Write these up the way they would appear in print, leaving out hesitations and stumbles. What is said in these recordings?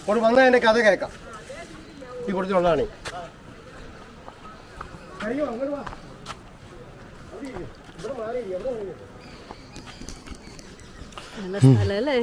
ഇവിടെ വന്നാൽ എൻ്റെ കഥ കേൾക്കാം. ഈ കൊടുത്തുള്ളതാണ്. അയ്യോ അങ്ങോട്ട് വാ. ഇവിടെ മാറി എവിടെ നല്ല സ്ഥലല്ലേ?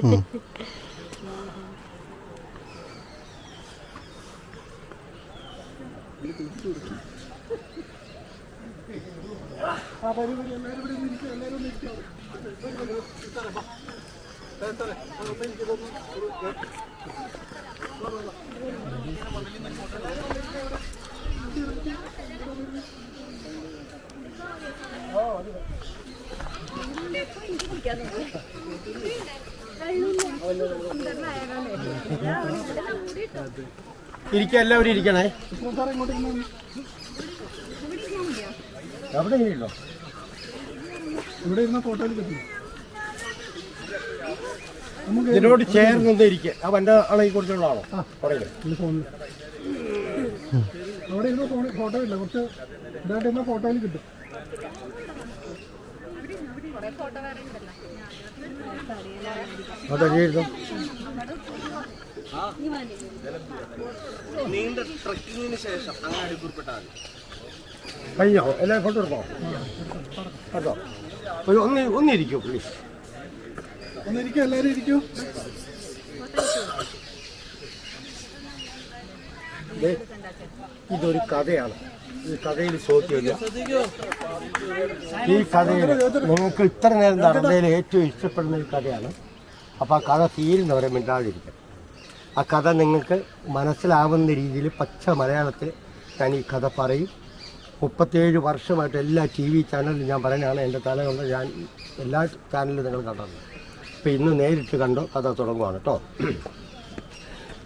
ഇരിക്കുക, എല്ലാവരും ഇരിക്കണേ. അവിടെ ഇല്ലല്ലോ. ഇവിടെ ഇരുന്ന ഫോട്ടോയിൽ കിട്ടി. ഇതിനോട് ചേർന്നൊന്നും ഇരിക്കുക. ആ വൻ്റെ ആളെ കുറിച്ചുള്ള ആളോ പറയില്ലേ? അവിടെ ഇരുന്ന ഫോട്ടോ ഇല്ല, കുറച്ച് ഇതായിട്ട് ഇരുന്ന ഫോട്ടോയിൽ കിട്ടും. അതെഴുതും. നീണ്ട ട്രക്കിങ്ങിന് ശേഷം അങ്ങനെ അടിപൊളിപ്പെട്ടാൽ കഴിഞ്ഞോ? എല്ലാവരും ഫോട്ടോ എടുക്കോ? കേട്ടോ, ഒന്നിരിക്കൂ പ്ലീസ്. ഒന്നിരിക്കും, എല്ലാവരും ഇരിക്കൂ. ഇതൊരു കഥയാണ്. ഈ കഥയിൽ ചോദ്യമില്ല. ഈ കഥയിൽ നിങ്ങൾക്ക് ഇത്ര നേരം നടന്നതിൽ ഏറ്റവും ഇഷ്ടപ്പെടുന്ന ഒരു കഥയാണ്. അപ്പോൾ ആ കഥ തീരുന്നവരെ മിണ്ടാതിരിക്കും. ആ കഥ നിങ്ങൾക്ക് മനസ്സിലാവുന്ന രീതിയിൽ പച്ച മലയാളത്തിൽ ഞാൻ ഈ കഥ പറയും. 37 വർഷമായിട്ട് എല്ലാ TV ചാനലിലും ഞാൻ പറയുന്നതാണ്. എൻ്റെ തല കൊണ്ട് ഞാൻ എല്ലാ ചാനലിലും നിങ്ങൾ കണ്ടത്. അപ്പോൾ ഇന്ന് നേരിട്ട് കണ്ടോ കഥ തുടങ്ങുകയാണ് കേട്ടോ.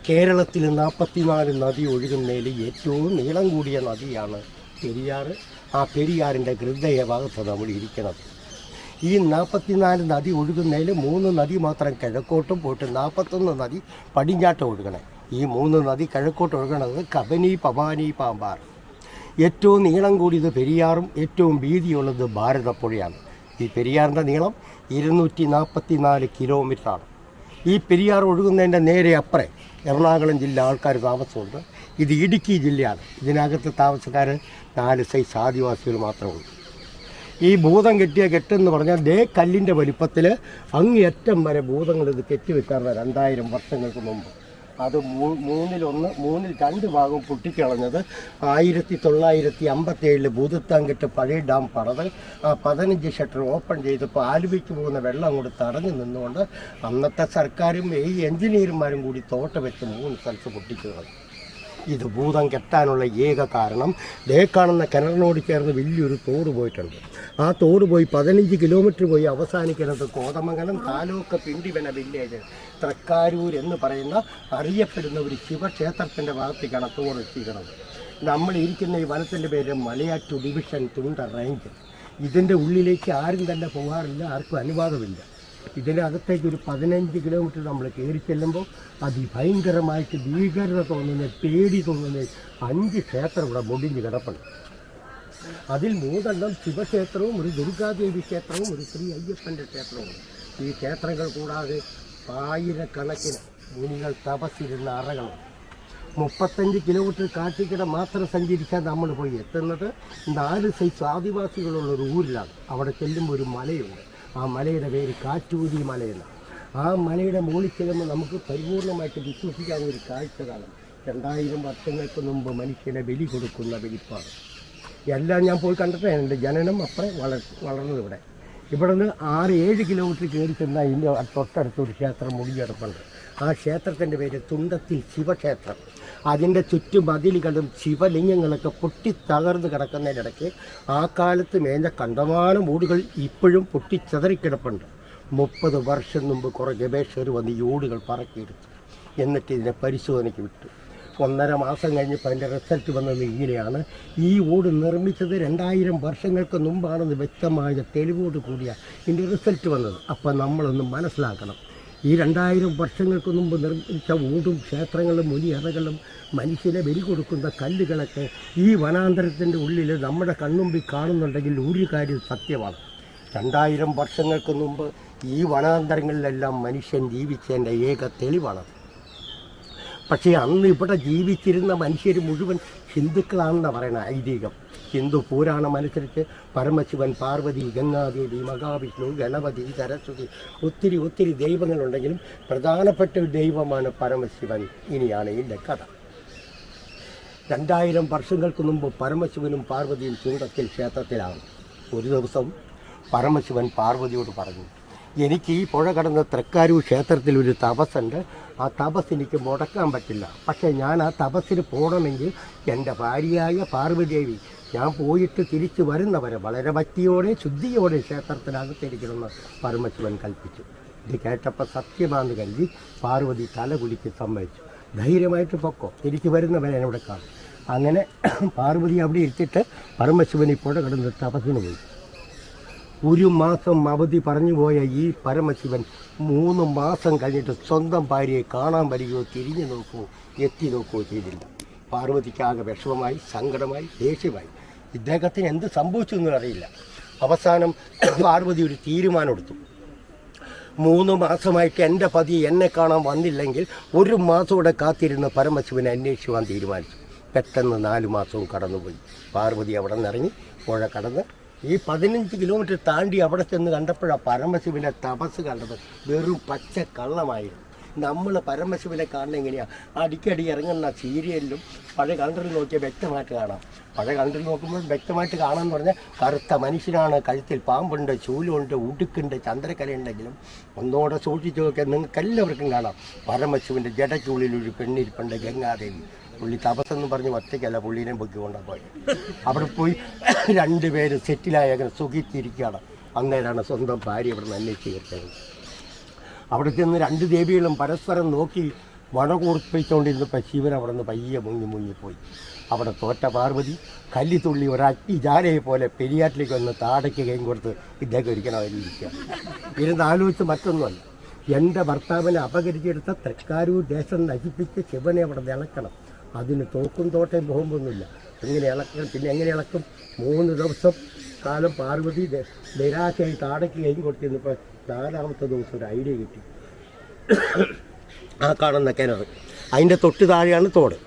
കേരളത്തിൽ 44 നദി ഒഴുകുന്നതിൽ ഏറ്റവും നീളം കൂടിയ നദിയാണ് പെരിയാർ. ആ പെരിയാറിൻ്റെ ഹൃദയഭാഗത്താണ് നമ്മൾ ഇരിക്കുന്നത്. ഈ 44 നദി ഒഴുകുന്നതിൽ 3 നദി മാത്രം കിഴക്കോട്ടും പോയിട്ട് 41 നദി പടിഞ്ഞാട്ടും ഒഴുകണേ. ഈ 3 നദി കിഴക്കോട്ട് ഒഴുകണത് കബനി, പവാനി, പാമ്പാർ. ഏറ്റവും നീളം കൂടിയത് പെരിയാറും ഏറ്റവും വീതിയുള്ളത് ഭാരതപ്പുഴയാണ്. ഈ പെരിയാറിൻ്റെ നീളം 244 കിലോമീറ്ററാണ്. ഈ പെരിയാർ ഒഴുകുന്നതിൻ്റെ നേരെ അപ്പുറം എറണാകുളം ജില്ല ആൾക്കാർ താമസമുണ്ട്. ഇത് ഇടുക്കി ജില്ലയാണ്. ഇതിനകത്ത് താമസക്കാർ 4 സൈസ് ആദിവാസികൾ മാത്രമേ ഉള്ളൂ. ഈ ഭൂതം കെട്ടിയ കെട്ടെന്ന് പറഞ്ഞാൽ ദേ കല്ലിൻ്റെ വലിപ്പത്തിൽ അങ്ങേയറ്റം വരെ ഭൂതങ്ങൾ ഇത് കെട്ടിവെക്കാറുണ്ട് 2000 വർഷങ്ങൾക്ക് മുമ്പ്. അത് മൂന്നിൽ 2 ഭാഗം പൊട്ടിക്കളഞ്ഞത് 1957 ഭൂതത്താൻകെട്ട് പഴയ ഡാം പണിത് ആ 15 ഷട്ടർ ഓപ്പൺ ചെയ്തപ്പോൾ ആലുവയ്ക്ക് പോകുന്ന വെള്ളം അങ്ങോട്ട് തടഞ്ഞു നിന്നുകൊണ്ട് അന്നത്തെ സർക്കാരും ഈ എഞ്ചിനീയർമാരും കൂടി തോട്ട വെച്ച് 3 സ്ഥലത്ത് പൊട്ടിക്കുന്നത്. ഇത് ഭൂതം കെട്ടാനുള്ള ഏക കാരണം ദേ കാണുന്ന കിണറിനോട് ചേർന്ന് വലിയൊരു തോട് പോയിട്ടുണ്ട്. ആ തോട് പോയി 15 കിലോമീറ്റർ പോയി അവസാനിക്കുന്നത് കോതമംഗലം താലൂക്ക് പിണ്ടിവന വില്ലേജ് തൃക്കാരൂർ എന്ന് പറയുന്ന അറിയപ്പെടുന്ന ഒരു ശിവക്ഷേത്രത്തിൻ്റെ ഭാഗത്തേക്കാണ് തോട് എത്തിക്കുന്നത്. നമ്മൾ ഇരിക്കുന്ന ഈ വനത്തിൻ്റെ പേര് മലയാറ്റു ഡിവിഷൻ തുണ്ട റേഞ്ച്. ഇതിൻ്റെ ഉള്ളിലേക്ക് ആരും തന്നെ പോകാറില്ല, ആർക്കും അനുവാദമില്ല. ഇതിൻ്റെ അകത്തേക്ക് ഒരു 15 കിലോമീറ്റർ നമ്മൾ കയറി ചെല്ലുമ്പോൾ അതിഭയങ്കരമായിട്ട് ഭീകരത തോന്നുന്ന, പേടി തോന്നുന്ന 5 ക്ഷേത്രം ഇവിടെ മുടിഞ്ഞ് കിടപ്പുണ്ട്. അതിൽ 3 ശിവക്ഷേത്രവും ഒരു ദുർഗാദേവി ക്ഷേത്രവും ഒരു ശ്രീ അയ്യപ്പൻ്റെ ക്ഷേത്രവും. ഈ ക്ഷേത്രങ്ങൾ കൂടാതെ 1000കണക്കിന് മുനികൾ തപസ്സിരുന്ന അറകളും. 35 കിലോമീറ്റർ കാട്ടിക്കിട മാത്രം സഞ്ചരിച്ചാൽ നമ്മൾ പോയി എത്തുന്നത് 4 സൈസ് ആദിവാസികളുള്ള ഒരു ഊരിലാണ്. അവിടെ ചെല്ലുമ്പോൾ ഒരു മലയുണ്ട്. ആ മലയുടെ പേര് കാറ്റൂരി മലയെന്ന്. ആ മലയുടെ മുകളിൽ ചെല്ലുമ്പോൾ നമുക്ക് പരിപൂർണമായിട്ട് വിശ്വസിക്കാവുന്ന ഒരു കാഴ്ച കാണും. 2000 വർഷങ്ങൾക്ക് മുമ്പ് മനുഷ്യനെ ബലി കൊടുക്കുന്ന വെളിപ്പാട് എല്ലാം ഞാൻ പോയി കണ്ടിട്ട് എൻ്റെ ജനനം അപ്പുറം വളർന്നത് ഇവിടെ. നിന്ന് 6-7 കിലോമീറ്റർ കയറി ചെന്നാൽ ഇതിൻ്റെ തൊട്ടടുത്തൊരു ക്ഷേത്രം മുടിഞ്ഞെടുപ്പുണ്ട്. ആ ക്ഷേത്രത്തിൻ്റെ പേര് തുണ്ടത്തിൽ ശിവക്ഷേത്രം. അതിൻ്റെ ചുറ്റും മതിലുകളും ശിവലിംഗങ്ങളൊക്കെ പൊട്ടിത്തകർന്ന് കിടക്കുന്നതിനിടയ്ക്ക് ആ കാലത്ത് മേഞ്ഞ കണ്ടമാനം ഓടുകൾ ഇപ്പോഴും പൊട്ടിച്ചതറിക്കിടപ്പുണ്ട്. 30 വർഷം മുമ്പ് കുറേ ഗവേഷകർ വന്ന് ഈ ഓടുകൾ പറക്കിയെടുത്തു. എന്നിട്ട് ഇതിനെ പരിശോധനയ്ക്ക് വിട്ടു. 1.5 മാസം കഴിഞ്ഞപ്പോൾ അതിൻ്റെ റിസൾട്ട് വന്നത് ഇങ്ങനെയാണ്. ഈ ഓട് നിർമ്മിച്ചത് 2000 വർഷങ്ങൾക്ക് മുമ്പാണെന്ന് വ്യക്തമായ തെളിവോട് കൂടിയ ഇതിൻ്റെ റിസൾട്ട് വന്നത്. അപ്പം നമ്മളൊന്ന് മനസ്സിലാക്കണം, ഈ 2000 വർഷങ്ങൾക്ക് മുമ്പ് നിർമ്മിച്ച ഓടും ക്ഷേത്രങ്ങളും മുനിയറകളും മനുഷ്യനെ ബലി കൊടുക്കുന്ന കല്ലുകളൊക്കെ ഈ വനാന്തരത്തിൻ്റെ ഉള്ളിൽ നമ്മുടെ കൺമുമ്പിൽ കാണുന്നുണ്ടെങ്കിൽ ഒരു കാര്യം സത്യമാണ്. 2000 വർഷങ്ങൾക്ക് മുമ്പ് ഈ വനാന്തരങ്ങളിലെല്ലാം മനുഷ്യൻ ജീവിച്ചതിൻ്റെ ഏക തെളിവാണ്. പക്ഷേ അന്ന് ഇവിടെ ജീവിച്ചിരുന്ന മനുഷ്യർ മുഴുവൻ ഹിന്ദുക്കളാണെന്നാണ് പറയുന്നത് ഐതിഹ്യം. ഹിന്ദു പുരാണം അനുസരിച്ച് പരമശിവൻ, പാർവതി, ഗംഗാദേവി, മഹാവിഷ്ണു, ഗണപതി, സരസ്വതി, ഒത്തിരി ഒത്തിരി ദൈവങ്ങളുണ്ടെങ്കിലും പ്രധാനപ്പെട്ട ഒരു ദൈവമാണ് പരമശിവൻ. ഇനിയാണ് ഇതിൻ്റെ കഥ. 2000 വർഷങ്ങൾക്ക് മുമ്പ് പരമശിവനും പാർവതിയും ചൂണ്ടത്തിൽ ക്ഷേത്രത്തിലാണ്. ഒരു ദിവസം പരമശിവൻ പാർവതിയോട് പറഞ്ഞു, എനിക്ക് ഈ പുഴ കടന്ന തൃക്കാരൂർ ക്ഷേത്രത്തിൽ ഒരു തപസ്സുണ്ട്, ആ തപസ് എനിക്ക് മുടക്കാൻ പറ്റില്ല. പക്ഷേ ഞാൻ ആ തപസ്സിന് പോകണമെങ്കിൽ എൻ്റെ ഭാര്യയായ പാർവതിദേവി ഞാൻ പോയിട്ട് തിരിച്ചു വരുന്നവരെ വളരെ ഭക്തിയോടെ ശുദ്ധിയോടെ ക്ഷേത്രത്തിനകത്തിരിക്കണമെന്ന് പരമശിവൻ കൽപ്പിച്ചു. ഇത് കേട്ടപ്പോൾ സത്യമാണെന്ന് കരുതി പാർവതി തലകുലിക്ക് സമ്മതിച്ചു. ധൈര്യമായിട്ട് പൊക്കോ, തിരിച്ചു വരുന്നവരെ ഇവിടെ കാണും. അങ്ങനെ പാർവതി അവിടെ ഇരുത്തിയിട്ട് പരമശിവൻ ഈ പുഴ കടന്ന് തപസ്സിന് പോയി. 1 മാസം അവധി പറഞ്ഞു പോയ ഈ പരമശിവൻ 3 മാസം കഴിഞ്ഞിട്ട് സ്വന്തം ഭാര്യയെ കാണാൻ വരികയോ തിരിഞ്ഞു നോക്കുകയോ എത്തി നോക്കുകയോ ചെയ്തില്ല. പാർവതിക്കാകെ വിഷമമായി, സങ്കടമായി, ദേഷ്യമായി. ഇദ്ദേഹത്തിന് എന്ത് സംഭവിച്ചു എന്ന് അറിയില്ല. അവസാനം പാർവതി ഒരു തീരുമാനമെടുത്തു. 3 മാസമായിട്ട് എൻ്റെ പതി എന്നെ കാണാൻ വന്നില്ലെങ്കിൽ 1 മാസം കൂടെ കാത്തിരുന്ന് പരമശിവനെ അന്വേഷിക്കുവാൻ തീരുമാനിച്ചു. പെട്ടെന്ന് 4 മാസവും കടന്നുപോയി. പാർവതി അവിടെ നിന്ന് ഇറങ്ങി പുഴ കടന്ന് ഈ 15 കിലോമീറ്റർ താണ്ടി അവിടെ ചെന്ന് കണ്ടപ്പോഴാണ് പരമശിവനെ തപസ് കണ്ടത്. വെറും പച്ച കള്ളമായിരുന്നു. നമ്മൾ പരമശിവനെ കാണുന്നത് എങ്ങനെയാണ്? അടിക്കടി ഇറങ്ങുന്ന സീരിയലിലും പഴയ കണ്ടറിൽ നോക്കിയാൽ വ്യക്തമായിട്ട് കാണാം. പഴയ കണ്ടറിൽ നോക്കുമ്പോൾ വ്യക്തമായിട്ട് കാണാമെന്ന് പറഞ്ഞാൽ കറുത്ത മനുഷ്യനാണ്, കഴുത്തിൽ പാമ്പുണ്ട്, ചൂലുണ്ട്, ഉടുക്കുണ്ട്, ചന്ദ്രക്കലയുണ്ടെങ്കിലും ഒന്നോടെ സൂക്ഷിച്ച് നോക്കിയാൽ നിങ്ങൾക്കെല്ലാവർക്കും കാണാം പരമശിവൻ്റെ ജടയ്ക്കുള്ളിൽ ഒരു പെണ്ണിരിപ്പുണ്ട്, ഗംഗാദേവി. പുള്ളി തപസ്സെന്ന് പറഞ്ഞ് ഒറ്റയ്ക്കല്ല പുള്ളീനെ പൊക്കിക്കൊണ്ടാണ് പോയത്. അവിടെ പോയി 2 പേര് സെറ്റിലായി അങ്ങനെ സുഖിച്ചിരിക്കുകയാണ്. അന്നേരമാണ് സ്വന്തം ഭാര്യ ഇവിടെ നിന്ന് അന്വേഷിച്ച് ചേർത്തത്. അവിടെ ചെന്ന് 2 ദേവികളും പരസ്പരം നോക്കി വടകൂർപ്പിച്ചുകൊണ്ടിരുന്നപ്പോൾ ശിവൻ അവിടെ നിന്ന് പയ്യെ മുങ്ങിപ്പോയി. അവിടെ തോറ്റ പാർവതി കല്ലിത്തുള്ളി ഒരഗ്നി ജാലയെ പോലെ പെരിയാറ്റിലേക്ക് വന്ന് താടയ്ക്ക് കൈയും കൊടുത്ത് ഇദ്ദേഹം ഒരിക്കലും അതിലിരിക്കുക. ഇരുന്ന് ആലോചിച്ച് മറ്റൊന്നുമല്ല, എൻ്റെ ഭർത്താവിനെ അപകരിച്ചെടുത്ത തൃക്കാരൂർ ദേശം നശിപ്പിച്ച് ശിവനെ അവിടെ ഇളക്കണം. അതിന് തോക്കും തോട്ടയും പോകുമ്പൊന്നുമില്ല. എങ്ങനെ ഇളക്കണം? പിന്നെ എങ്ങനെ ഇളക്കും? 3 ദിവസം കാലം പാർവതി നിരാശയായി താടയ്ക്ക് കൈയും കൊടുത്തിരുന്നപ്പോൾ 4ാമത്തെ ദിവസം ഒരു ഐഡിയ കിട്ടി. ആ കാണുന്ന കിണർ, അതിൻ്റെ തൊട്ട് താഴെയാണ് തോട്.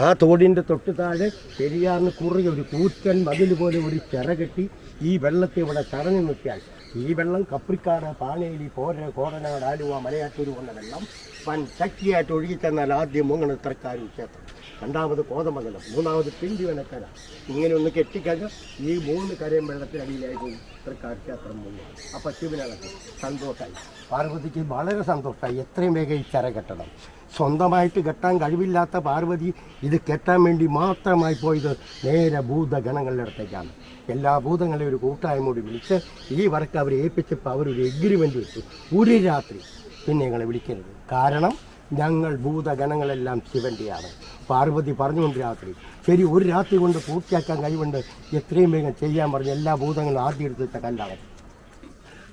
ആ തോടിൻ്റെ തൊട്ട് താഴെ പെരിയാറിന് കുറുകെ ഒരു കൂറ്റൻ മതിൽ പോലെ ഒരു ചിറ കെട്ടി ഈ വെള്ളത്തെ ഇവിടെ തടഞ്ഞു നിർത്തിയാൽ ഈ വെള്ളം കപ്രിക്കാട്, പാനേലി, പോര, കോടനാട്, ആലുവ, മലയാറ്റൂർ കൊണ്ട വെള്ളം വൻ ശക്തിയായിട്ട് ഒഴുകിച്ചെന്നാൽ ആദ്യം മുങ്ങണ തൃക്കാരൂർ ക്ഷേത്രം, 2ാമത് കോതമംഗലം, 3ാമത് പിണ്ടിവനക്കര. ഇങ്ങനെ ഒന്ന് കെട്ടിക്കഴിഞ്ഞാൽ ഈ 3 കരയും വെള്ളത്തിനടിയിലായി പോയി തൃക്കാരൂർ ക്ഷേത്രം മുങ്ങും. അപ്പം ശിവനളക്കും സന്തോഷമായി. പാർവതിക്ക് വളരെ സന്തോഷമായി. എത്രയും വേഗം ഈ ചിറ കെട്ടണം. സ്വന്തമായിട്ട് കെട്ടാൻ കഴിവില്ലാത്ത പാർവതി ഇത് കെട്ടാൻ വേണ്ടി മാത്രമായി പോയത് നേരെ ഭൂതഗണങ്ങളുടെ അടുത്തേക്കാണ്. എല്ലാ ഭൂതങ്ങളെയും ഒരു കൂട്ടായ്മ കൂടി വിളിച്ച് ഈ വർക്ക് അവരെ ഏൽപ്പിച്ചപ്പോൾ അവരൊരു എഗ്രിമെൻ്റ് വെച്ചു, 1 രാത്രി പിന്നെ ഞങ്ങളെ വിളിക്കരുത്, കാരണം ഞങ്ങൾ ഭൂതഗണങ്ങളെല്ലാം ശിവൻ്റെയാണ്. പാർവതി പറഞ്ഞുകൊണ്ട് രാത്രി ശരി 1 രാത്രി കൊണ്ട് പൂർത്തിയാക്കാൻ കഴിവുണ്ട്, എത്രയും വേഗം ചെയ്യാൻ പറഞ്ഞ് എല്ലാ ഭൂതങ്ങളും ആദ്യം എടുത്തിട്ട കല്ലാണ്.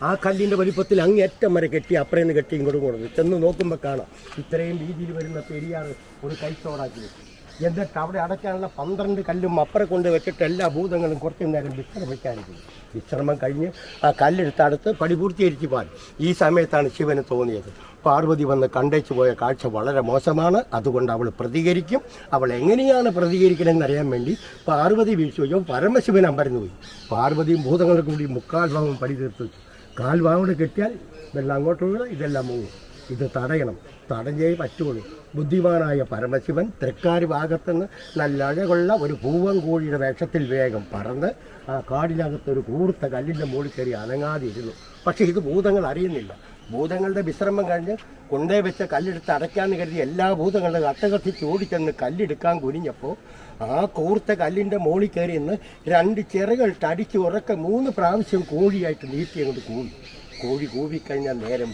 ആ കല്ലിൻ്റെ വലിപ്പത്തിൽ അങ്ങേറ്റം വരെ കെട്ടി അപ്പുറേന്ന് കെട്ടി ഇങ്ങോട്ട് കൊടുത്തു. ചെന്ന് നോക്കുമ്പോൾ കാണാം ഇത്രയും രീതിയിൽ വരുന്ന പെരിയാർ ഒരു കൈത്തോടാക്കി. എന്നിട്ട് അവിടെ അടയ്ക്കാനുള്ള 12 കല്ലും അപ്പുറം കൊണ്ട് വെച്ചിട്ട് എല്ലാ ഭൂതങ്ങളും കുറച്ച് നേരം വിശ്രമിക്കാനിരിക്കും. വിശ്രമം കഴിഞ്ഞ് ആ കല്ലെടുത്തടുത്ത് പടി പൂർത്തീകരിച്ച് പോകാൻ ഈ സമയത്താണ് ശിവന് തോന്നിയത് പാർവതി വന്ന് കണ്ടേച്ചു പോയ കാഴ്ച വളരെ മോശമാണ്, അതുകൊണ്ട് അവൾ പ്രതികരിക്കും. അവൾ എങ്ങനെയാണ് പ്രതികരിക്കണമെന്ന് അറിയാൻ വേണ്ടി പാർവതി വീഴ്ചയോ പരമശിവൻ അമ്പരന്നുപോയി. പാർവതിയും ഭൂതങ്ങളും കൂടി 3/4 ഭാഗം പടി തീർത്തു വെച്ചു. 1/4 ഭാഗം കെട്ടിയാൽ വെള്ളം അങ്ങോട്ട് വീഴും, ഇതെല്ലാം മുങ്ങും. ഇത് തടയണം, തടഞ്ഞേ പറ്റുള്ളൂ. ബുദ്ധിമാനായ പരമശിവൻ തൃക്കാര് ഭാഗത്തുനിന്ന് നല്ല അഴകുള്ള ഒരു പൂവൻ കോഴിയുടെ വേഷത്തിൽ വേഗം പറന്ന് ആ കാടിനകത്തൊരു കൂർത്ത കല്ലിൻ്റെ മുകളിൽ കയറി അനങ്ങാതെ ഇരുന്നു. പക്ഷേ ഇത് ഭൂതങ്ങൾ അറിയുന്നില്ല. ഭൂതങ്ങളുടെ വിശ്രമം കഴിഞ്ഞ് കൊണ്ടേ വെച്ച കല്ലെടുത്ത് അടയ്ക്കാമെന്ന് കരുതി എല്ലാ ഭൂതങ്ങളുടെ അട്ടകത്തിച്ച് ഓടിച്ചെന്ന് കല്ലെടുക്കാൻ കുനിഞ്ഞപ്പോൾ ആ കൂർത്ത കല്ലിൻ്റെ മുകളിൽ കയറി നിന്ന് 2 ചിറകളിട്ട് അടിച്ച് ഉറക്കെ 3 പ്രാവശ്യം കോഴിയായിട്ട് നീട്ടി അങ്ങോട്ട് കോഴി കൂവിക്കഴിഞ്ഞാൽ നേരം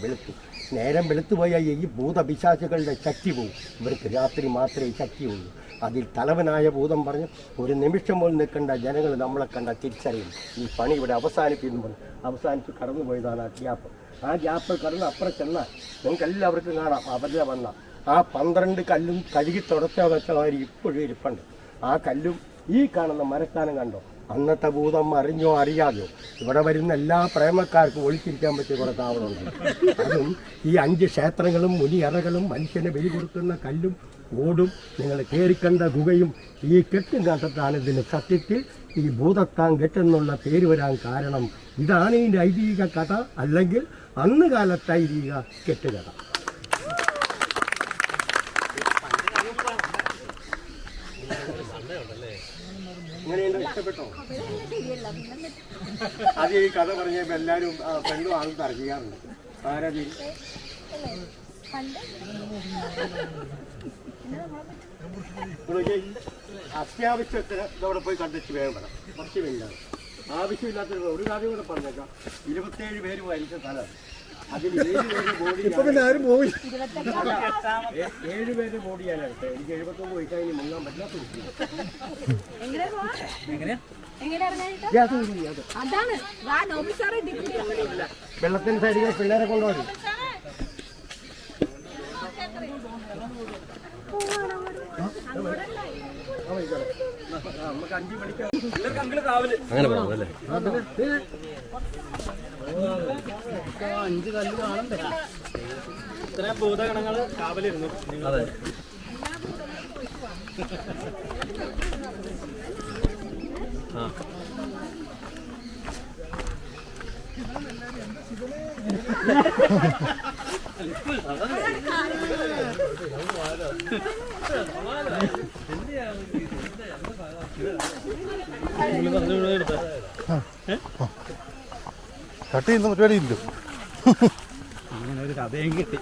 വെളുത്തു പോയാൽ ഈ ഭൂതപിശാചുകളുടെ ശക്തി പോകും. ഇവർക്ക് രാത്രി മാത്രമേ ശക്തിയുള്ളൂ. അതിൽ തലവനായ ഭൂതം പറഞ്ഞു, 1 നിമിഷം പോലും നിൽക്കേണ്ട, ജനങ്ങൾ നമ്മളെ കണ്ട തിരിച്ചറിയും, ഈ പണി ഇവിടെ അവസാനിച്ച് കടന്നുപോയതാണ് ആ ഗ്യാപ്പ് കടന്ന് അപ്പുറം ചെന്നാൽ നിങ്ങൾക്ക് എല്ലാവർക്കും കാണാം അവരുടെ വന്ന ആ 12 കല്ലും കഴുകി തുടച്ചാൽ വെച്ചമാതിരി ഇപ്പോഴും ഇരിപ്പുണ്ട്. ആ കല്ലും ഈ കാണുന്ന മരക്കാനം കണ്ടോ? അന്നത്തെ ഭൂതം അറിഞ്ഞോ അറിയാതെയോ ഇവിടെ വരുന്ന എല്ലാ പ്രേമക്കാർക്കും ഒളിച്ചിരിക്കാൻ പറ്റിയ കുറേ താവളമുണ്ട്. അതും ഈ 5 ക്ഷേത്രങ്ങളും മുനിയറകളും മനുഷ്യനെ ബലി കൊടുക്കുന്ന കല്ലും ഓടും. നിങ്ങൾ കയറിക്കണ്ട ഗുഹയും ഈ കെട്ടും കണ്ടിട്ടാണ് ഇതിന് സത്യത്തിൽ ഈ ഭൂതത്താൻ കെട്ടെന്നുള്ള പേര് വരാൻ കാരണം. ഇതാണ് ഇതിൻ്റെ ഐതിഹ്യ കഥ, അല്ലെങ്കിൽ അന്ന് കാലത്തെ ഐതിഹ്യ കെട്ടുകഥ. ഇങ്ങനെയുണ്ട്, ഇഷ്ടപ്പെട്ടോ? അത് ഈ കഥ പറഞ്ഞപ്പോൾ എല്ലാവരും പെണ്ണും ആളും തർക്കിക്കാറുണ്ട്. ആരതി അത്യാവശ്യത്തിന് ഇതവിടെ പോയി കണ്ടിട്ട് വേണം വരാം. കുറച്ച് പേരിലാണ് ആവശ്യമില്ലാത്ത ഒരു കാര്യം കൂടെ പറഞ്ഞേക്കാം. 27 പേര് മരിച്ച സ്ഥലമാണ്. അതിൽ 7 പേര് ബോഡി 7 പേര് ബോഡിയാണ്. എനിക്ക് 79 വയസ്സായി മുങ്ങാൻ പറ്റാത്ത വെള്ളത്തിന് സൈഡിൽ പിള്ളേരെ കൊണ്ടുപോയി നമുക്ക് 5 മണിക്ക് അങ്ങനെ പോകാമല്ലേ? 5 കല്ല് കാണണ്ടേ? ഇത്രയും ഭൂതഗണങ്ങൾ കാവലിരുന്നു. അതെ. ആ കട്ട് ചെയ്യുന്ന പരിപാടി ഇല്ല. അങ്ങനെ ഒരു കഥയും കിട്ടി.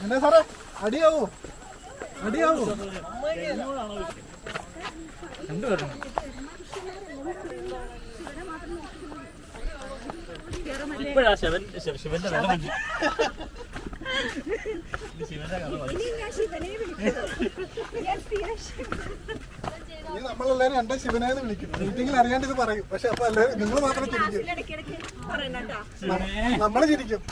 എന്നാ സാറേ അടിയാവോ? അടിയാവോ? ഇപ്പോഴാ ശിവന്റെ വില മതി. ഈ നമ്മളെല്ലാരും എന്റെ ശിവനെന്ന് വിളിക്കും. മീറ്റിംഗിൽ അറിയാണ്ട് ഇത് പറയും. പക്ഷെ അപ്പൊ എല്ലാവരും നിങ്ങൾ മാത്രം ചിരിക്കും. നമ്മള് ചിരിക്കും.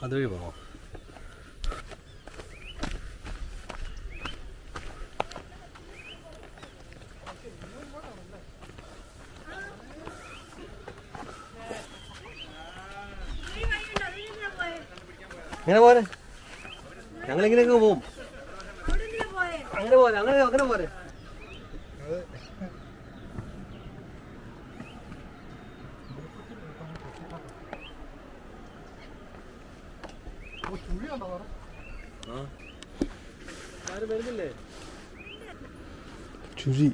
അതുവഴി പോകാം. ഇങ്ങനെ പോരെ, ഞങ്ങളിങ്ങനെയൊക്കെ പോവും. അങ്ങനെ പോരെ, അങ്ങനെ പോരെ. ആരും വരുന്നില്ലേ? ചുഴി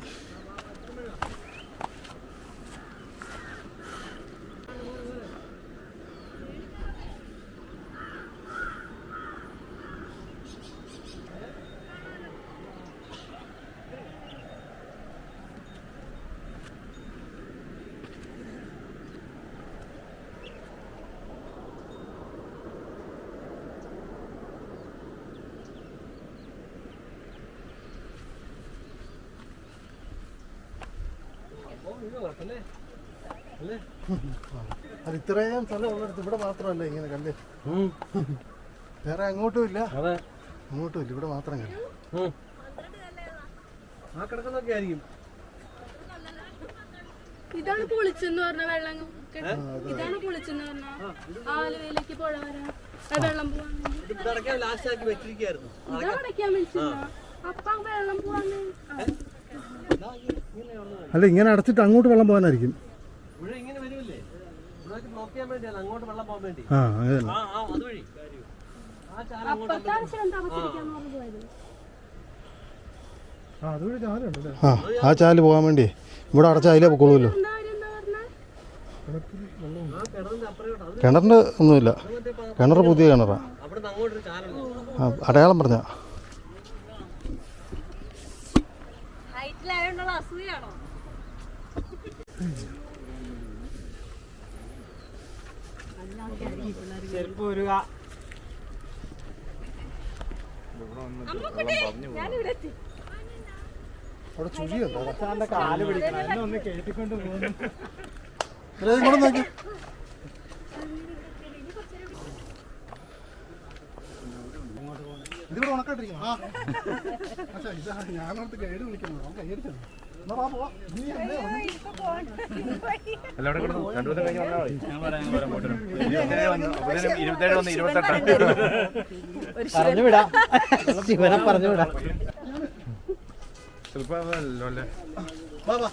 അത് ഇത്രയും സ്ഥലം ഉള്ളിടത്ത് ഇവിടെ മാത്രമല്ല ഇങ്ങനെ കല്ല്. വേറെ അങ്ങോട്ടും ഇല്ല, അങ്ങോട്ടും ഇല്ല, ഇവിടെ മാത്രം കല്ല്. ആ കിടക്കുന്നൊക്കെ ആയിരിക്കും. ഇതാണ് പൊളിച്ചെന്ന് പറഞ്ഞ വെള്ളം, ഇതാണ് പൊളിച്ചെന്ന് പറഞ്ഞ ആലുവയിലേക്ക് പുഴ വരാൻ വെള്ളം പോവാൻ ലാസ്റ്റ് ആക്കി വെച്ചിരിക്കുന്നു. ഇത് അടയ്ക്കാൻ വിളിച്ചില്ല. അപ്പൊ വെള്ളം പോവാൻ അല്ല, ഇങ്ങനെ അടച്ചിട്ട് അങ്ങോട്ട് വെള്ളം പോകാനായിരിക്കും. ഇവിടെ ഇങ്ങനെ വരുമല്ലേ, ഇവിടെ ബ്ലോക്ക് ചെയ്യാൻ വേണ്ടിയാണ് അങ്ങോട്ട് വെള്ളം പോകാൻ വേണ്ടി. ആ അങ്ങനെ അതുവഴി ആ ചാല അപ്പത്തെ ആവശ്യം താമസിക്കാന്ന് പറഞ്ഞു പോയത്. അതുവഴി ചാലുണ്ടല്ലേ? ആ ചാല് പോകാൻ വേണ്ടി ഇവിടെ അടച്ച അതിലേ പൊക്കോളൂല്ലോ. കിണറിൻ്റെ ഒന്നുമില്ല, കിണർ പുതിയ കിണറാ. അടയാളം പറഞ്ഞ അസൂയാണോ? അവിടെ ചുഴിയുണ്ടോ? കാല് പിടിക്കണം ഒന്ന് കേട്ടിക്കൊണ്ട് പോകുന്നു. ഇങ്ങോട്ട് നോക്കി. ഇതിവിടെ ഉണക്കാട്ടിരിക്കണം. ആ ഇതാ ഞാനോടത്ത് ഗൈഡ് വിളിക്കുന്നു. കൈയടിച്ചോ എന്നാ പോവാ. നീ എന്നെ പറഞ്ഞുവിടാ, ശിവനെ പറഞ്ഞുവിടാ.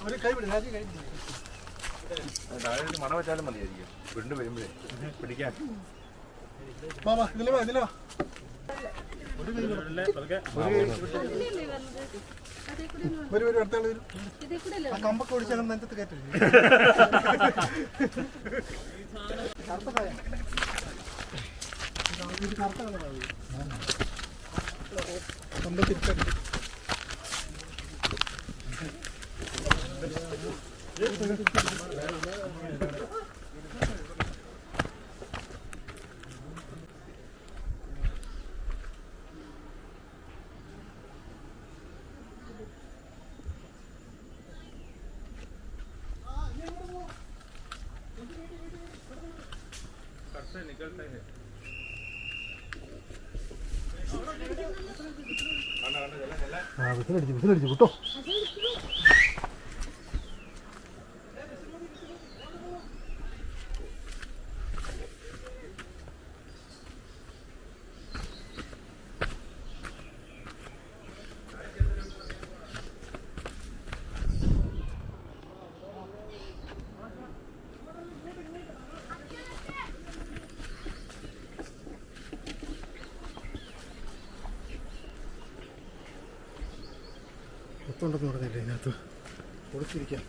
ഒരു കൈ പിടി, രാജി കൈ മണ വെച്ചാലും മതിയായിരിക്കും വീണ്ടും വരുമ്പോഴേ പിടിക്കാൻ. വാ ഇതിലെ വാ, ഇതിലെ വാ. ഒരു അടുത്താൾ വരും. ആ കമ്പൊക്കെ ഓടിച്ചാൽ നെഞ്ചത്ത് കയറ്റില്ല. കറുത്ത കായ, ഇത് കറുത്ത കളറാണ്. കമ്പ് തിരിച്ചടി. വിസിലടിച്ചു കേട്ടോ. ഒത്തുണ്ടെന്ന് പറഞ്ഞില്ലേ ഇതിനകത്ത് കൊടുത്തിരിക്കാം.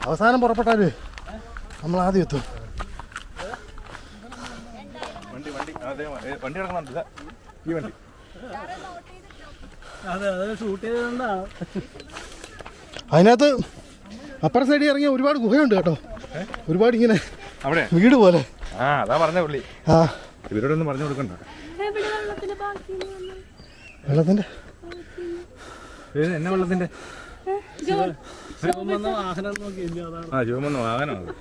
അവസാനം പുറപ്പെട്ടാല് നമ്മൾ ആദ്യം എത്തും. വണ്ടി കിടക്കുന്നുണ്ട് ഈ വണ്ടി. ഷൂട്ട് ചെയ്തുകൊണ്ടാണ്. അതിനകത്ത് അപ്പുറ സൈഡിൽ ഇറങ്ങിയ ഒരുപാട് ഗുഹയുണ്ട് കേട്ടോ, ഒരുപാട് ഇങ്ങനെ അവിടെ വീട് പോലെ. ആ അതാ പറഞ്ഞ പുള്ളി. ആ ഇവരോടൊന്നും പറഞ്ഞു കൊടുക്കണ്ട. വെള്ളത്തിന്റെ എന്നാ വെള്ളത്തിന്റെ വാഹനം നോക്കിയില്ല. ആ ചുവന്ന വാഹനമാണ്.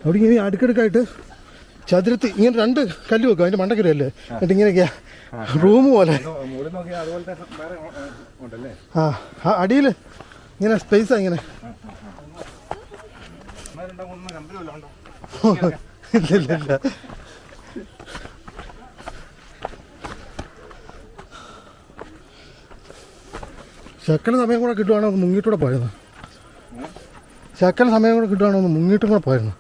അവിടെ ഇങ്ങനെ അടുക്കടുക്കായിട്ട് ചതുരത്തി ഇങ്ങനെ രണ്ട് കല്ല് വെക്കും, അതിന്റെ മണ്ടക്കരല്ലേ, എന്നിട്ട് ഇങ്ങനെയൊക്കെയാ റൂം പോലെ. ആ അടിയിൽ ഇങ്ങനെ സ്പേസാ ഇങ്ങനെ. ഉണ്ടാകുന്ന നമ്പരുമല്ലോ ഉണ്ടോ? ഇല്ല ശക്കല സമയം കൂടെ കിട്ടുവാണോ ഒന്ന് മുങ്ങിയിട്ടൂടെ പോയിരുന്നു. ശക്കല സമയം കൂടെ കിട്ടുവാണോ ഒന്ന് മുങ്ങിയിട്ടും കൂടെ പോയിരുന്നു.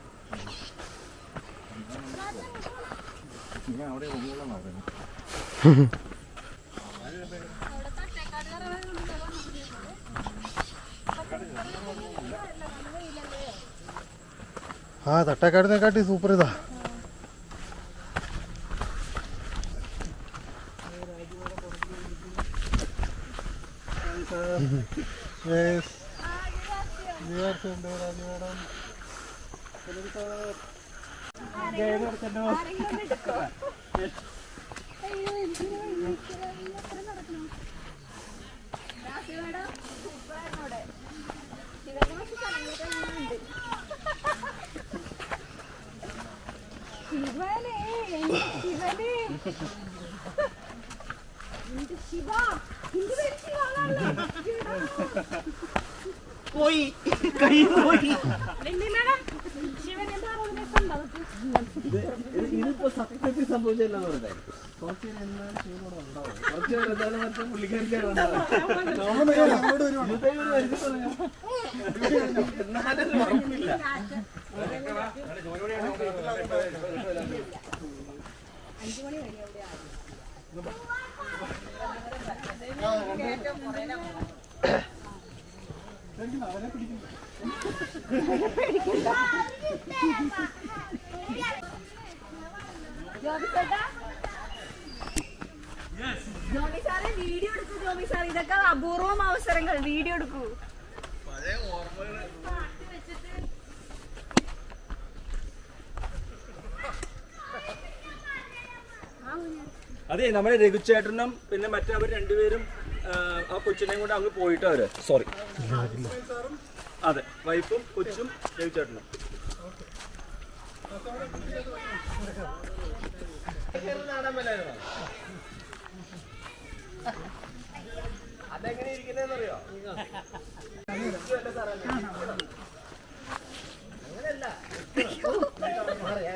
ആ തട്ടേക്കാടിനെക്കാട്ടി സൂപ്പർ ഇതാ. പോയി കൈ പോയി. ഇതിപ്പോ സത്യത്തിൽ സംഭവിച്ചല്ലെന്ന് പറഞ്ഞേ. കുറച്ച് നേരം എന്നാലും ക്ഷീണോടെ ഉണ്ടാവും. കുറച്ച് നേരം എന്തായാലും മറ്റേ പുള്ളിക്കാരിക്കാണ് ഉണ്ടാവും. എന്നാലും ഉറപ്പില്ല. ജോമി സാറെ വീഡിയോ എടുക്കൂ. ജോമി സാർ ഇതൊക്കെ അപൂർവം അവസരങ്ങൾ. വീഡിയോ എടുക്കൂ. അതെ, നമ്മുടെ രഘുചേട്ടനും പിന്നെ മറ്റവർ രണ്ടുപേരും ആ കൊച്ചിനെയും കൊണ്ട് അങ്ങ് പോയിട്ട് അവര് സോറി അതെ വൈഫും കൊച്ചും രഘുചേട്ടനും. അതെങ്ങനെ ഇരിക്കുന്നറിയോ? അങ്ങനെയല്ല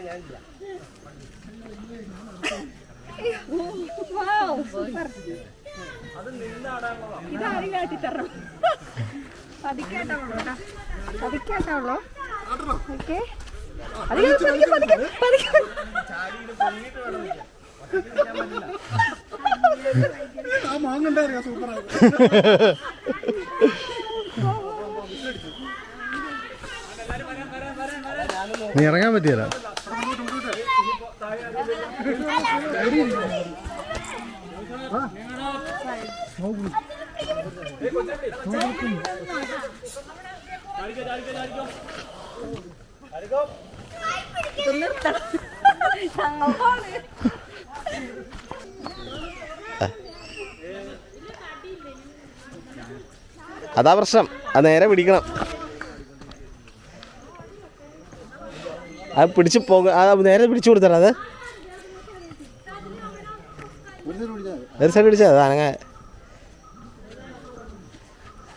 ഞാനില്ല. ഇതാരും കാട്ടിത്തരണം. പതിക്കേട്ടാവുള്ളൂ. പതിക്കേട്ടാവുള്ളൂ. ഓക്കെ. മാങ്ങണ്ടറിയാ സൂപ്പറായി. നീ ഇറങ്ങാൻ പറ്റിയല്ല. അതാ പ്രശ്നം. അത് നേരെ പിടിക്കണം. അത് പിടിച്ച് നേരെ പിടിച്ചു കൊടുത്തറ. അത് ഒരു സൈഡ് പിടിച്ചാൽ അതങ്ങനെ.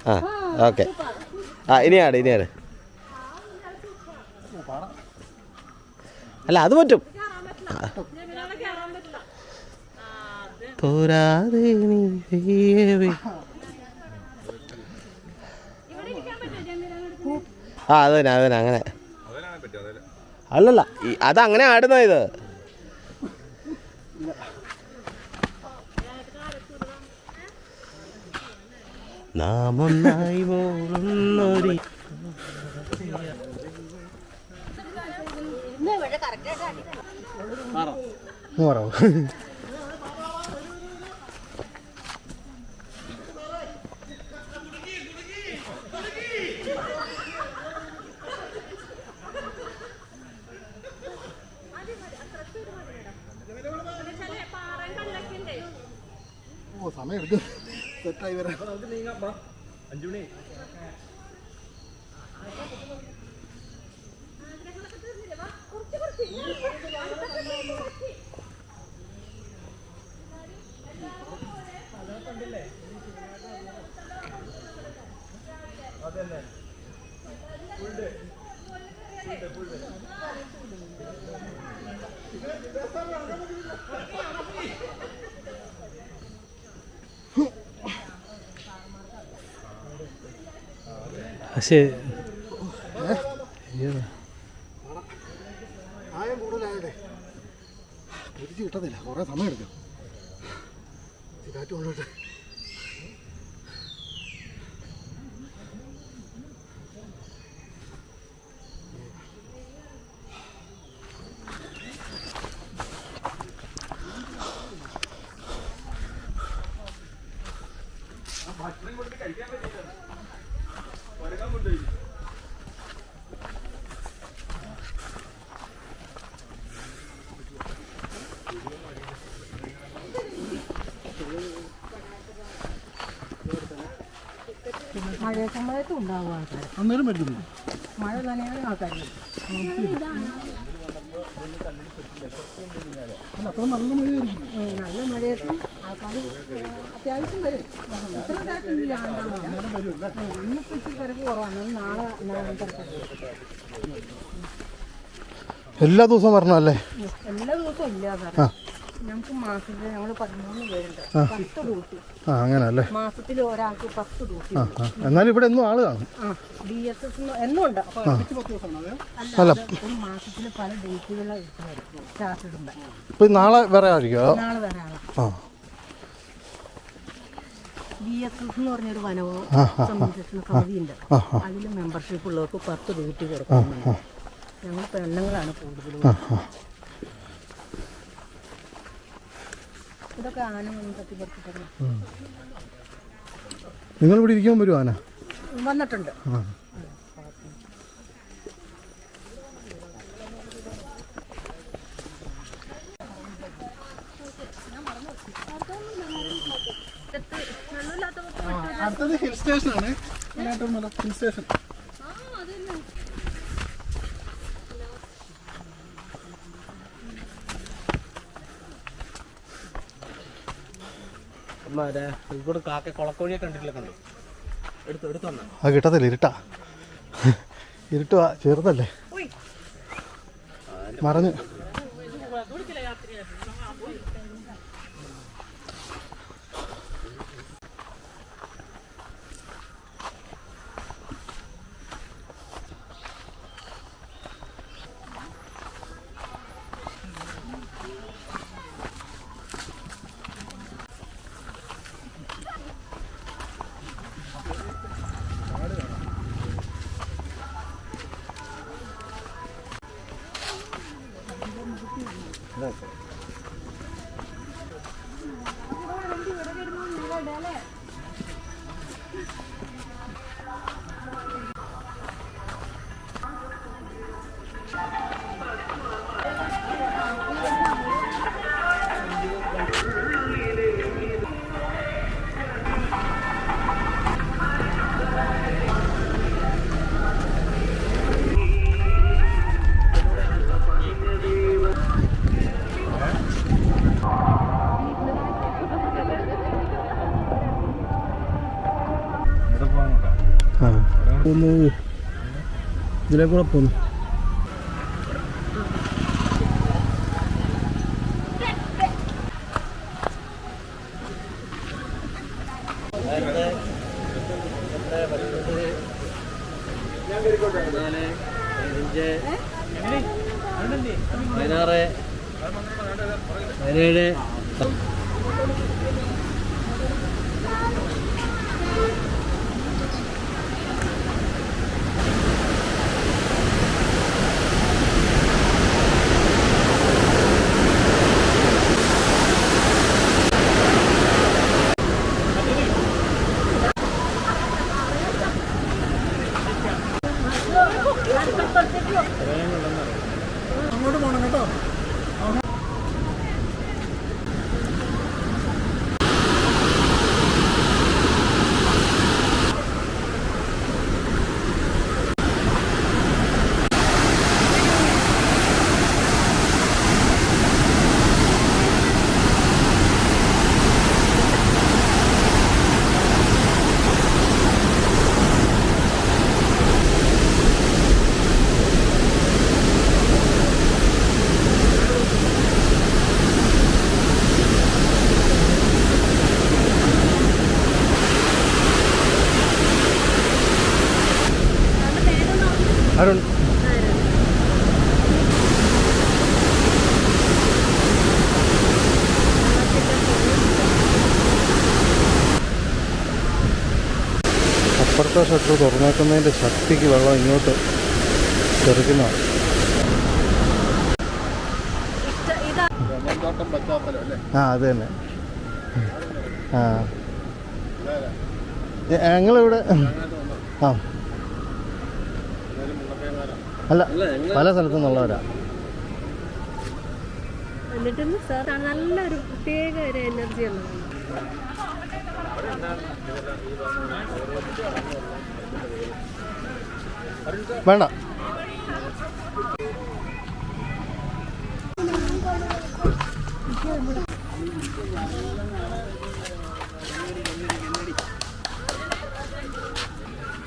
ആ ഓക്കെ. ആ ഇനിയാണ് അല്ല അത് പറ്റും. പോരാതെ ആ അതന്നെ അങ്ങനെ അല്ലല്ല അതങ്ങനെ ആടുന്ന ഇത്. നാം ഒന്നായി മോളുന്നൊരി മാറാവോ? സമയം എടുക്കും. സെറ്റായി വരാം. 5 മണി. അതന്നെ പക്ഷേ ആയം കൂടുതലായതേ തിരിച്ച് കിട്ടത്തില്ല, കുറേ സമയം എടുക്കും. കാറ്റ് കൊണ്ടോട്ടെ. മഴ സമയത്തും ഉണ്ടാവും ആൾക്കാർ, അന്നേരം വരുന്നു. മഴ തന്നെയാണ് ആൾക്കാർ. അപ്പോൾ നല്ല മഴയായിരിക്കും. നല്ല മഴയത്തും ആൾക്കാർ അത്യാവശ്യം വരും. ഇത്ര തിരക്കില്ല, ഇന്നിപ്പോൾ ഇച്ചിരി തിരക്ക് കുറവാണ്, നാളെ തിരക്ക്. എല്ലാ ദിവസവും വരണമല്ലേ? എല്ലാ ദിവസവും ഇല്ല സാറേ, ഞങ്ങൾക്ക് മാസത്തിൽ ഞങ്ങൾ 13 പേരുണ്ട്, 10 ഡ്യൂട്ടി. അങ്ങനല്ലേ? മാസത്തിൽ ഒരാൾക്ക് 10 ഡ്യൂട്ടി. എന്നാലും ഇവിടെ എന്നും ആള് കാണും. DSS എന്നും ഉണ്ട്. അല്ല, ഒരു മാസത്തിൽ പല ഡേറ്റുകളാണ് സ്റ്റാർട്ട് ഇടുമ്പോൾ. ഇപ്പം നാളെ വേറെ ആയിരിക്കുമോ? നാളെ വേറെ ആളാണ്. DSS എന്ന് പറഞ്ഞൊരു വനവോ സംരക്ഷണ സമിതിയുണ്ട്, അതിൽ മെമ്പർഷിപ്പ് ഉള്ളവർക്ക് 10 ഡ്യൂട്ടി കൊടുക്കുന്നുണ്ട്. ഞങ്ങൾ പെണ്ണുങ്ങളാണ് കൂടുതലും. ഇതൊക്കെ ആന തട്ടിപ്പറിച്ചിട്ടുണ്ട്. നിങ്ങൾ ഇവിടെ ഇരിക്കാൻ വരുമോ ആന? വന്നിട്ടുണ്ട്. അടുത്തത് ഹിൽ സ്റ്റേഷനാണ്, ഹിൽ സ്റ്റേഷൻ. ഇവിടെ കാക്ക കൊളക്കോഴിയെ കണ്ടിട്ടില്ല, കണ്ടു എടുത്തു വന്ന. അത് കിട്ടത്തില്ല, ഇരുട്ടുവാ, ചെറുതല്ലേ, മറഞ്ഞ്. ഇതിലെ കൂടെ പോന്നു. പതിനാറ് 17 അങ്ങോട്ട് പോകണം കേട്ടോ. ഓട്ടോ ഷട്ടർ തുറന്നേക്കുന്നതിൻ്റെ ശക്തിക്ക് വെള്ളം ഇങ്ങോട്ട് തെറിക്കുന്നതാണ്. അത് തന്നെ. ഞങ്ങളിവിടെ അല്ല, പല സ്ഥലത്തു നിന്നുള്ളവരാ. എന്നിട്ടും സാർ നല്ലൊരു പ്രത്യേക ഒരു എനർജി ഉള്ളതാണ്. വേണ്ട,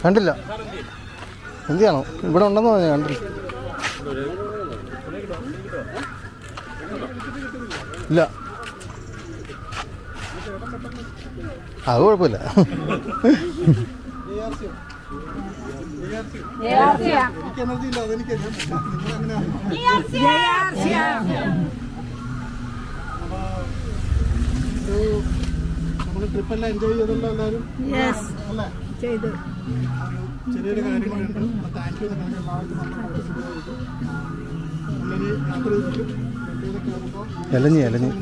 കണ്ടില്ല. എന്തിയാണോ ഇവിടെ ഉണ്ടെന്ന് പറഞ്ഞാൽ കണ്ടില്ല. ഇല്ല, അത് കുഴപ്പമില്ല. നമ്മൾ ട്രിപ്പെല്ലാം എൻജോയ് ചെയ്തല്ലോ എല്ലാവരും അല്ലേ? ചെയ്തു. ചെറിയൊരു കാര്യങ്ങളുണ്ട്. Thank you. നല്ലൊരു യാത്ര ചെയ്തിട്ടും എലഞ്ഞി ഷെയർ ചെയ്യും.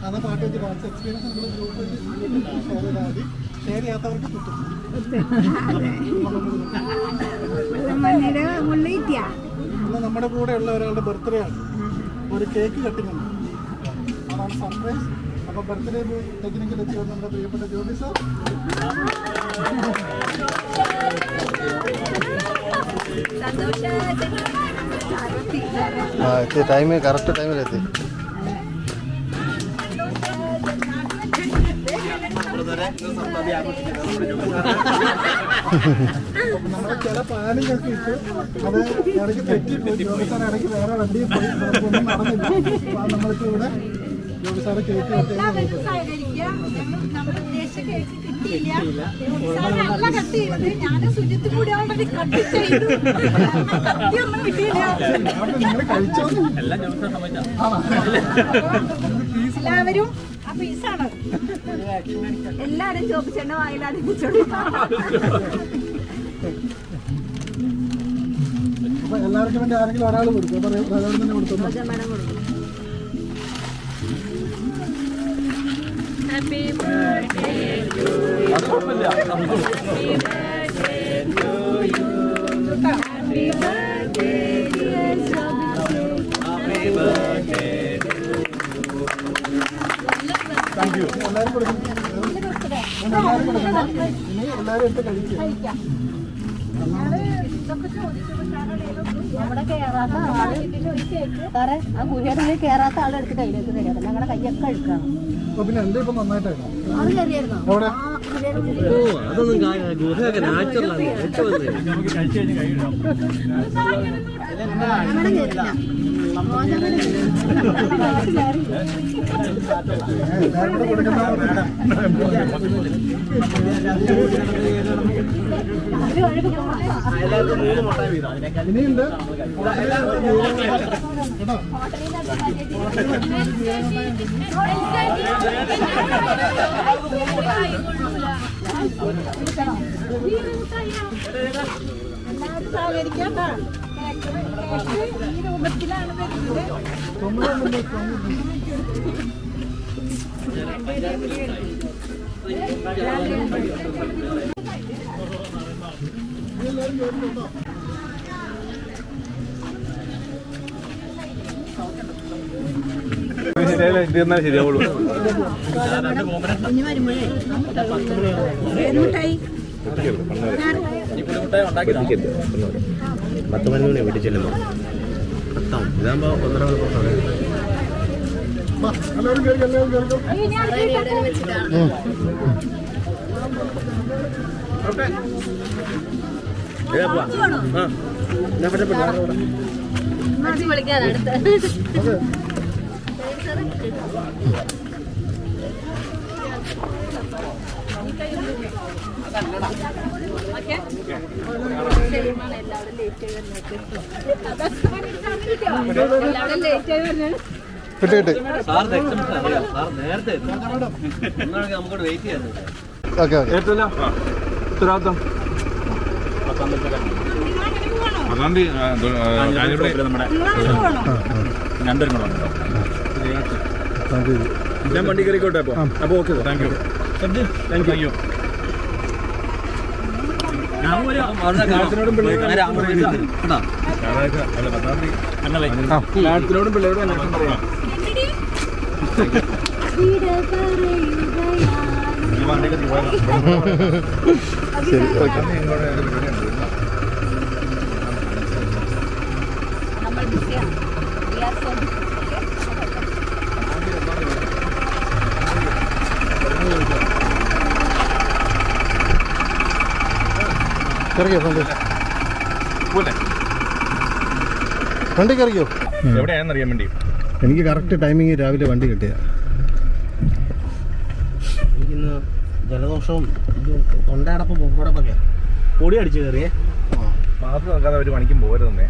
അതാ പാട്ട് വെച്ച് ഡാൻസ് എക്സ്പീരിയൻസ് നമ്മൾ ഗ്രൂപ്പിൽ ഷെയർ ചെയ്താൽ മതി. ഷെയർ ചെയ്യാത്തവർക്ക് കിട്ടും. ഇന്ന് നമ്മുടെ കൂടെ ഉള്ള ഒരാളുടെ ബർത്ത്ഡേ ആണ്. ഒരു കേക്ക് കട്ടിങ് ഉണ്ട്. അതാണ് സർപ്രൈസ്. അപ്പോൾ ബർത്ത്ഡേ ടെക്നിക്കൽ എത്തിയത് നമ്മുടെ പ്രിയപ്പെട്ട ജോബി സാർ. എത്തി, ടൈമിൽ കറക്റ്റ് ടൈമിലെത്തി. നമ്മൾ ചില പ്ലാനിങ്ങൊക്കെ ഇട്ട് അത് ഇടയ്ക്ക് തെറ്റിപ്പോയി. ജോബി സാർ ഇടയ്ക്ക് വേറെ വണ്ടിയിൽ പോയി. ഒന്നും നടന്നില്ല. അപ്പോൾ നമ്മൾക്ക് ഇവിടെ ജോബി സാറ് കേക്ക് നിങ്ങൾ കഴിച്ചോ? എല്ലാവരും ആ പീസാണ്. എല്ലാരും ചോദിച്ചെണ്ണ വായിലാണ് അപ്പൊ എല്ലാവർക്കും വേണ്ടി ആരെങ്കിലും ഒരാൾ കൊടുക്കും. അപ്പൊ ഒരാൾ തന്നെ കൊടുത്തു. Happy birthday to you. Happy birthday to you. Happy birthday dear Joby. Happy birthday to you. Thank you. എല്ലാവരും കൊടുക്കും. എല്ലാവരും കൊടുക്കണം. ഇനി എല്ലാവരും എടുത്ത് കഴിക്കാം. നമ്മുടെ കയറാത്ത ആള് സാറേ, ആ ഗുഹയുടെ കയറാത്ത ആളെടുത്ത് കയ്യിലേക്ക് തരാം. ഞങ്ങളുടെ കയ്യൊക്കെ അഴുക്കാണ്. പിന്നെ എന്റെ ഇപ്പൊ നന്നായിട്ടായിരുന്നു. ആള് കയറിയായിരുന്നോ? എവിടെ? അതൊന്നും ഗുഹയൊക്കെ നാച്ചുറലാണ്. ഞങ്ങളുടെ കയറില്ല. എല്ലാവരും കൂടെ കൊടുക്കുന്ന ഇനിയുണ്ട് കേട്ടോ. എല്ലാവരും സഹകരിക്കാം. ഈ രൂപത്തിലാണ് വരുന്നത്. ശരിയാവുള്ളൂ. കുഞ്ഞു വരുമ്പോഴേ ഏത് മിഠായി? 10 മണി വീട്ടിൽ ചെല്ലുമ്പോൾ 10 ഇതാകുമ്പോൾ 1.5 മണിക്കൂർ. എല്ലാവരും കേൾക്കും. എല്ലാവരും കേൾക്കും. വിളിക്കാതെ അടുത്ത കിട്ടി. സാർ നേരത്തെ നമുക്കോട് വെയിറ്റ് ചെയ്യാറുണ്ട്. ഓക്കെ ഓക്കെ ഏറ്റല്ല ഉത്തരവാദിത്തം പത്താം തീയതി നമ്മുടെ രണ്ടും കൂടെ ഞാൻ വണ്ടി കയറിക്കോട്ടെ അപ്പോൾ okay thank you thank you മാഡത്തിനോടും പിള്ളേരോടും അന്വേഷണം പറയാം. ശരി ഓക്കെ നമ്മൾ ബിസിയാണ്. We are so busy. കറിയോ ഫ്രണ്ട് പോലെ വണ്ടി കറിയോ എവിടെയാണെന്ന് അറിയാൻ വേണ്ടി. എനിക്ക് കറക്റ്റ് ടൈമിങ് രാവിലെ വണ്ടി കിട്ടിയ എനിക്കിന്ന് ജലദോഷവും തൊണ്ടയടപ്പും പൊക്കടപ്പൊക്കെ പൊടി അടിച്ചു കയറിയേ. മാസ്ക് വെക്കാതെ ഒരു പണിക്കും പോകരുതെന്നേ.